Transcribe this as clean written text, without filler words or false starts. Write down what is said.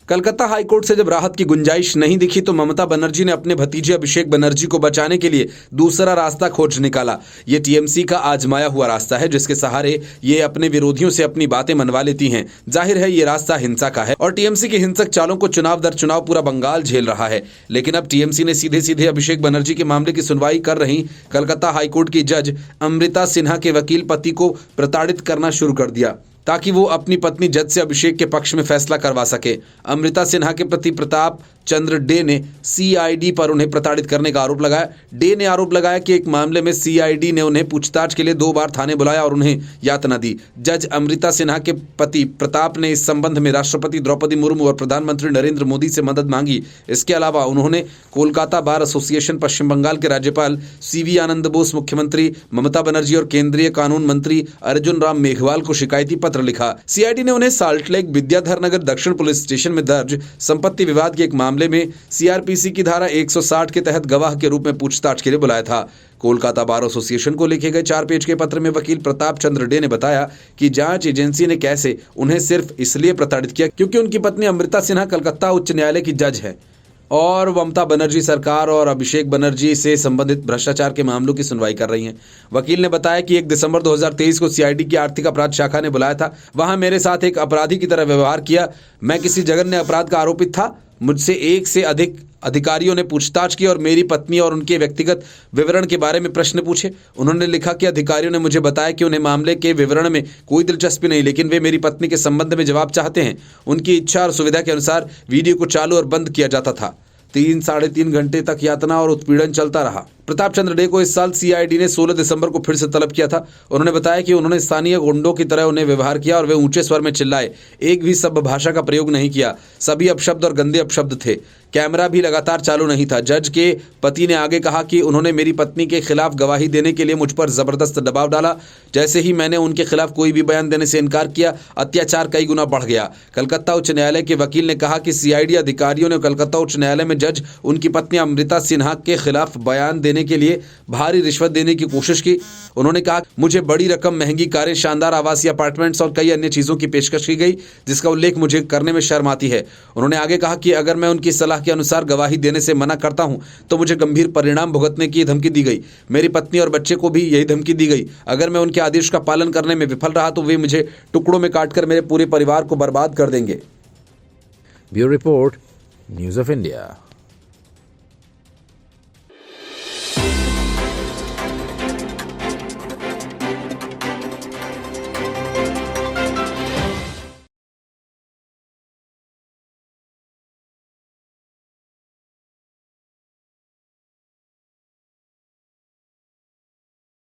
Calcutta high court से जब राहत की गुंजाइश नहीं दिखी तो ममता बनर्जी ने अपने भतीजे अभिषेक बनर्जी को बचाने के लिए दूसरा रास्ता खोज निकाला। ये टीएमसी का आजमाया हुआ रास्ता है जिसके सहारे ये अपने विरोधियों से अपनी बातें मनवा लेती हैं। जाहिर है ये रास्ता हिंसा का है और टीएमसी की हिंसक चालों को चुनाव दर चुनाव पूरा बंगाल झेल रहा है। लेकिन अब टीएमसी ने सीधे सीधे अभिषेक बनर्जी के मामले की सुनवाई कर रही कलकत्ता हाईकोर्ट की जज अमृता सिन्हा के वकील पति को प्रताड़ित करना शुरू कर दिया ताकि वो अपनी पत्नी जज से अभिषेक के पक्ष में फैसला करवा सके। अमृता सिन्हा के पति प्रताप चंद्र डे ने सीआईडी पर उन्हें प्रताड़ित करने का आरोप लगाया। डे ने आरोप लगाया कि एक मामले में सीआईडी ने उन्हें पूछताछ के लिए 2 बार थाने बुलाया और उन्हें यातना दी। जज अमृता सिन्हा के पति प्रताप ने इस संबंध में राष्ट्रपति द्रौपदी मुर्मू और प्रधानमंत्री नरेंद्र मोदी से मदद मांगी। इसके अलावा उन्होंने कोलकाता बार एसोसिएशन, पश्चिम बंगाल के राज्यपाल सीवी आनंद बोस, मुख्यमंत्री ममता बनर्जी और केंद्रीय कानून मंत्री अर्जुन राम मेघवाल को शिकायती पत्र लिखा। सीआईडी ने उन्हें साल्टलेक विद्याधर नगर दक्षिण पुलिस स्टेशन में दर्ज संपत्ति विवाद के एक मामले में सीआरपीसी की धारा 160 के तहत गवाह के रूप में पूछताछ के लिए बुलाया था। कोलकाता बार एसोसिएशन को लिखे गए 4 पेज के पत्र में वकील प्रताप चंद्र डे ने बताया कि जांच एजेंसी ने कैसे उन्हें सिर्फ इसलिए प्रताड़ित किया क्योंकि उनकी पत्नी अमृता सिन्हा कलकत्ता उच्च न्यायालय की जज है और ममता बनर्जी सरकार और अभिषेक बनर्जी से संबंधित भ्रष्टाचार के मामलों की सुनवाई कर रही हैं। वकील ने बताया कि 1 दिसंबर 2023 को सीआईडी की आर्थिक अपराध शाखा ने बुलाया था। वहां मेरे साथ एक अपराधी की तरह व्यवहार किया। मैं किसी जघन्य अपराध का आरोपित था। मुझसे 1 से अधिक अधिकारियों ने पूछताछ की और मेरी पत्नी और उनके व्यक्तिगत विवरण के बारे में प्रश्न पूछे। उन्होंने लिखा कि अधिकारियों ने मुझे बताया कि उन्हें मामले के विवरण में कोई दिलचस्पी नहीं, लेकिन वे मेरी पत्नी के संबंध में जवाब चाहते हैं। उनकी इच्छा और सुविधा के अनुसार वीडियो को चालू और बंद किया जाता था। 3-3.5 घंटे तक यातना और उत्पीड़न चलता रहा। प्रताप चंद्र डे को इस साल सीआईडी ने 16 दिसंबर को फिर से तलब किया था। उन्होंने बताया कि उन्होंने स्थानीय गुंडों की तरह उन्हें व्यवहार किया और वे ऊंचे स्वर में चिल्लाए। एक भी सभ्य भाषा का प्रयोग नहीं किया। सभी अपशब्द और गंदे अपशब्द थे। कैमरा भी लगातार चालू नहीं था। जज के पति ने आगे कहा कि उन्होंने मेरी पत्नी के खिलाफ गवाही देने के लिए मुझ पर जबरदस्त दबाव डाला। जैसे ही मैंने उनके खिलाफ कोई भी बयान देने से इनकार किया, अत्याचार कई गुना बढ़ गया। कलकत्ता उच्च न्यायालय के वकील ने कहा कि सीआईडी अधिकारियों ने कलकत्ता उच्च न्यायालय में जज उनकी पत्नी अमृता सिन्हा के खिलाफ बयान देने के लिए भारी रिश्वत देने की कोशिश की। उन्होंने कहा मुझे बड़ी रकम, महंगी कारें, शानदार आवासीय अपार्टमेंट्स और कई अन्य चीजों की पेशकश की गई जिसका उल्लेख मुझे करने में शर्म आती है। उन्होंने आगे कहा कि अगर मैं उनकी सलाह के अनुसार गवाही देने से मना करता हूं तो मुझे गंभीर परिणाम भुगतने की धमकी दी गई। मेरी पत्नी और बच्चे को भी यही धमकी दी गई। अगर मैं उनके आदेश का पालन करने में विफल रहा तो वे मुझे टुकड़ों में काटकर मेरे पूरे परिवार को बर्बाद कर देंगे। Bureau report, news of India.